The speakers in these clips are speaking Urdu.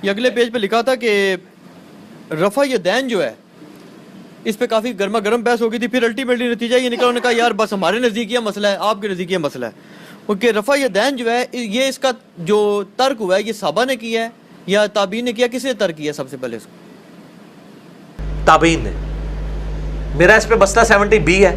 یہ اگلے پیج پہ لکھا تھا کہ رفع یدین جو ہے اس پہ کافی گرما گرم بحث ہو گئی تھی، پھر الٹیمیٹلی نتیجہ یہ نکلا، انہوں نے کہا یار بس ہمارے نزدیک یہ مسئلہ ہے، آپ کے نزدیک یہ مسئلہ ہے کہ رفع یدین جو ہے یہ اس کا جو ترک ہوا ہے یہ صحابہ نے کیا ہے یا تابعین نے کیا، کس نے ترک کیا سب سے پہلے اس کو؟ تابعین نے. میرا اس پہ مسئلہ 70B ہے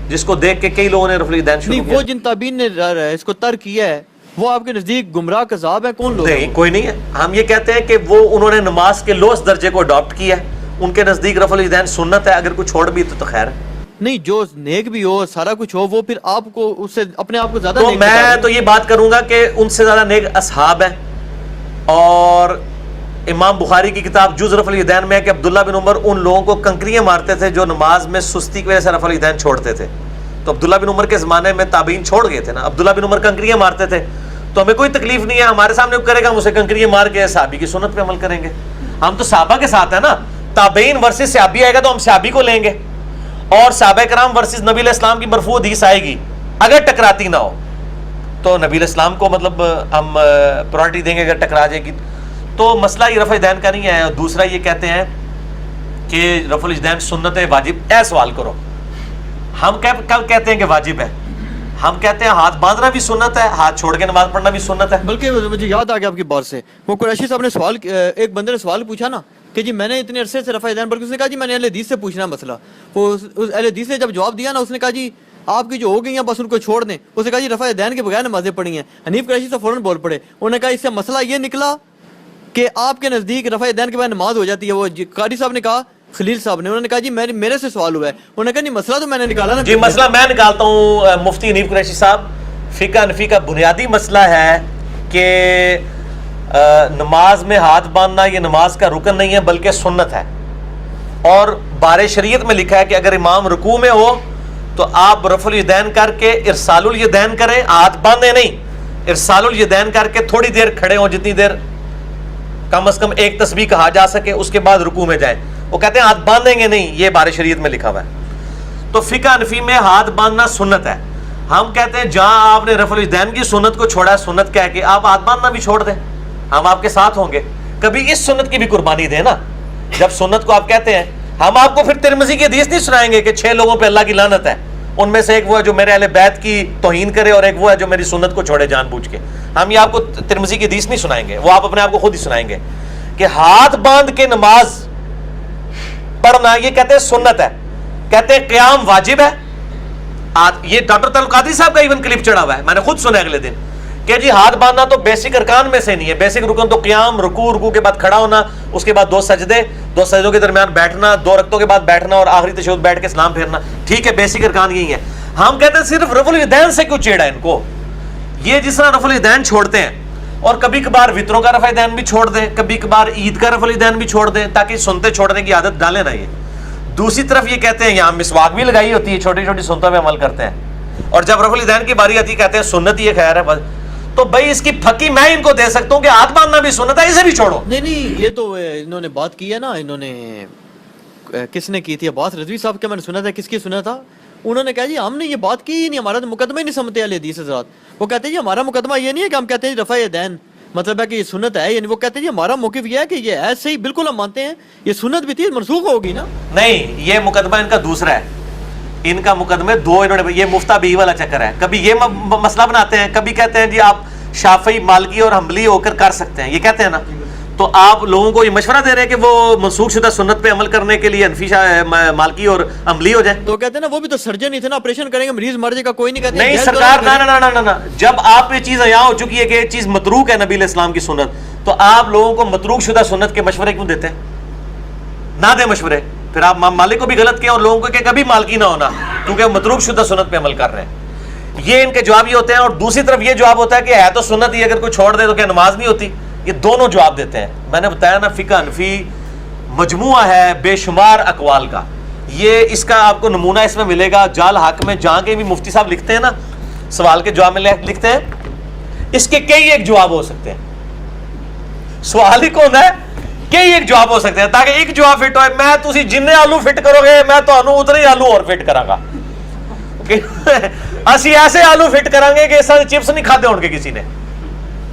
جس کو دیکھ کے کئی لوگوں نے رفع الیدین شروع نہیں، کیا. وہ جن تابعین نے اس کو ترک کیا ہے وہ آپ کے نزدیک گمراہ کذاب ہے؟ کون لوگ؟ نہیں، کوئی نہیں ہے. ہم یہ کہتے ہیں کہ وہ انہوں نے نماز کے لوست درجے کو اڈاپٹ کیا ہے، ان کے نزدیک رفع الیدین سنت ہے، اگر کوئی چھوڑ بھی تو خیر ہے. نہیں، جو نیک بھی ہو سارا کچھ ہو وہ پھر آپ کو اس سے اپنے آپ کو زیادہ تو نیک میں بتا تو یہ بات کروں گا کہ ان سے زیادہ نیک اصحاب ہیں. اور امام بخاری کی کتاب جز رفع الیدین میں ہے کہ عبداللہ بن عمر ان لوگوں کو کنکریاں مارتے تھے جو نماز میں سستی کی وجہ سے رفع الیدین چھوڑتے تھے. تو عبداللہ بن عمر کے زمانے میں تابعین چھوڑ گئے تھے نا. عبداللہ بن عمر کنکریاں مارتے تھے تو ہمیں کوئی تکلیف نہیں ہے، ہمارے سامنے کرے گا ہم اسے کنکریاں مار کے صحابی کی سنت پہ عمل کریں گے. ہم تو صحابہ کے ساتھ ہیں نا. تابعین ورسز صحابی آئے گا تو ہم صحابی کو لیں گے، اور صحابہ کرام ورسز نبی علیہ السلام کی مرفوع حدیث آئے گی، اگر ٹکراتی نہ ہو تو نبی علیہ السلام کو مطلب ہم پرائرٹی دیں گے اگر ٹکرا جائے گی. تو مسئلہ یہ رفع الیدین کا نہیں ہے. دوسرا یہ کہتے ہیں کہ رفع الیدین سنت ہے واجب. اے سوال کرو، ہم کب کہتے ہیں کہ واجب ہے؟ ہم کہتے ہیں ہاتھ باندھنا بھی سنت ہے، ہاتھ چھوڑ کے نماز پڑھنا بھی سنت ہے. بلکہ مجھے یاد آ گیا آپ کی بات سے، وہ قریشی صاحب نے سوال، ایک بندے نے سوال پوچھا نا کہ جی میں نے اتنے عرصے سے رفع الیدین، بلکہ اس نے کہا جی میں نے اہل حدیث سے پوچھنا مسئلہ. وہ اہل حدیث نے جب جواب دیا نا اس نے کہا جی آپ کی جو ہو گئی ہیں بس ان کو چھوڑ دیں. اس نے کہا جی رفع الیدین کے بغیر نمازیں پڑھی ہیں. حنیف قریشی صاحب فوراً بول پڑے، انہوں نے کہا اس سے مسئلہ یہ نکلا کہ آپ کے نزدیک رفع الیدین کے بعد نماز ہو جاتی ہے. وہ قاری صاحب نے کہا، خلیل صاحب نے، انہوں نے کہا جی میرے سے سوال ہوا ہے. انہوں نے کہا نہیں مسئلہ تو میں نے نکالا نا. جی مسئلہ میں نکالتا ہوں. مفتی حنیف قریشی صاحب، فقہ حنفی کا بنیادی مسئلہ ہے کہ نماز میں ہاتھ باندھنا یہ نماز کا رکن نہیں ہے بلکہ سنت ہے. اور بارِ شریعت میں لکھا ہے کہ اگر امام رکوع میں ہو تو آپ رفع الیدین کر کے ارسال الیدین کریں، ہاتھ باندھیں نہیں، ارسال الیدین کر کے تھوڑی دیر کھڑے ہوں، جتنی دیر کم از کم ایک تسبیح کہا جا سکے، اس کے بعد رکوع میں جائیں. وہ کہتے ہیں ہاتھ باندھیں گے نہیں، یہ بارِ شریعت میں لکھا ہوا ہے. تو فقہ حنفی میں ہاتھ باندھنا سنت ہے. ہم کہتے ہیں جہاں آپ نے رفع الیدین کی سنت کو چھوڑا ہے، سنت کہہ کے آپ ہاتھ باندھنا بھی چھوڑ دیں، ہم آپ کے ساتھ ہوں گے. کبھی اس سنت کی بھی قربانی دیں نا. جب سنت کو آپ کہتے ہیں، ہم آپ کو پھر ترمذی کی حدیث نہیں سنائیں گے کہ 6 لوگوں پہ اللہ کی لعنت ہے، ان میں سے ایک وہ ہے جو میرے اہل بیت کی توہین کرے اور ایک وہ ہے جو میری سنت کو چھوڑے جان بوجھ کے. ہم یہ آپ کو ترمذی کی حدیث نہیں سنائیں گے، وہ آپ اپنے آپ کو خود ہی سنائیں گے کہ ہاتھ باندھ کے نماز پڑھنا یہ کہتے ہیں سنت ہے. کہتے ہیں قیام واجب ہے. یہ ڈاکٹر طلقادری صاحب کا ایون کلپ چڑھا ہوا ہے، میں نے خود سنا اگلے دن کہ جی ہاتھ باندھنا تو بیسک ارکان میں سے نہیں ہے. بیسک رکن تو قیام، رکوع کے بعد کھڑا ہونا، اس کے بعد 2 سجدے، 2 سجدوں کے درمیان بیٹھنا، 2 رکعتوں کے بعد بیٹھنا اور آخری تشہد بیٹھ کے سلام پھیرنا. ٹھیک ہے، بیسک ارکان یہی ہے. ہم کہتے ہیں صرف رفع الیدین سے کیوں چیڑا ان کو؟ یہ جس طرح رفع الیدین چھوڑتے ہیں اور کبھی کبھار وطروں کا رفع الیدین بھی چھوڑ دیں، کبھی کبھار عید کا رفع الیدین بھی چھوڑ دیں تاکہ سنتے چھوڑنے کی عادت ڈالیں نا. یہ دوسری طرف یہ کہتے ہیں یہاں مسواک بھی لگائی ہوتی ہے، چھوٹی چھوٹی سنتوں میں عمل کرتے ہیں، اور جب رفع الیدین کی باری آتی ہے کہتے ہیں سنت یہ خیر ہے. تو بھائی اس کی پھکی میں ان کو دے سکتا ہوں کہ ہاتھ باندھنا بھی سنت ہے، اسے بھی چھوڑو. نہیں یہ تو انہوں نے بات کی ہے نا، انہوں نے کس نے کی تھی؟ عباس رضوی صاحب کے میں نے سنا تھا. کس کی سنا تھا؟ انہوں نے کہا جی ہم نے یہ بات کی ہی نہیں، ہمارا تو مقدمہ ہی نہیں سمجھتے اہل حدیث حضرات. وہ کہتے ہیں جی ہمارا مقدمہ یہ نہیں ہے کہ ہم کہتے ہیں رفع الیدین مطلب ہے کہ یہ سنت ہے، یعنی وہ کہتے ہیں جی ہمارا موقف یہ ہے کہ یہ ہے صحیح، بالکل ہم مانتے ہیں یہ سنت بھی تھی، منسوخ ہوگی نا. نہیں، یہ مقدمہ ان کا دوسرا ہے. ان کا مقدمہ 2 انہوں نے، یہ مفتہ بھی والا چکر ہے. کبھی یہ مسئلہ بناتے ہیں، کبھی کہتے ہیں جی آپ شافعی، مالکی اور حنبلی ہو کر سکتے ہیں، یہ کہتے ہیں نا. تو آپ لوگوں کو یہ مشورہ دے رہے ہیں کہ وہ منسوخ شدہ سنت پہ عمل کرنے کے لیے حنفی، مالکی اور حنبلی ہو جائیں. تو کہتے ہیں نا وہ بھی تو سرجن ہی تھے نا، آپریشن کریں گے مریض مر جائے گا، کوئی نہیں کہتے نہیں سرکار، نہ جب آپ یہ چیز یہاں ہو چکی ہے کہ یہ چیز متروک ہے نبی علیہ السلام کی سنت، تو آپ لوگوں کو متروک شدہ سنت کے مشورے کیوں دیتے ہیں؟ نہ دیں مشورے. پھر آپ مالک کو بھی غلط کیا اور لوگوں کو کہ کبھی مالکی نہ ہونا کیونکہ متروک شدہ سنت پہ عمل کر رہے ہیں. یہ ان کے جواب یہ ہوتے ہیں. اور دوسری طرف یہ جواب ہوتا ہے کہ ہے تو سنت ہی، اگر کوئی چھوڑ دے تو کیا نماز نہیں ہوتی؟ یہ دونوں جواب دیتے ہیں. میں نے بتایا نا فقہ حنفی مجموعہ ہے بے شمار اقوال کا. یہ اس کا آپ کو نمونہ اس میں ملے گا جال حق میں، جہاں کے بھی مفتی صاحب لکھتے ہیں نا سوال کے جواب میں لکھتے ہیں، اس کے کئی ایک جواب ہو سکتے ہیں. سوال ہی کون ہے، کئی ایک جواب ہو سکتے ہیں تاکہ ایک جواب فٹ ہوئے. میں تسی جننے آلو فٹ کرو گے میں تو اتنے ہی آلو اور فٹ کراں گا. اسی ایسے آلو فٹ کریں گے کہ اس طرح چپس نہیں کھاتے ہوں گے کسی نے.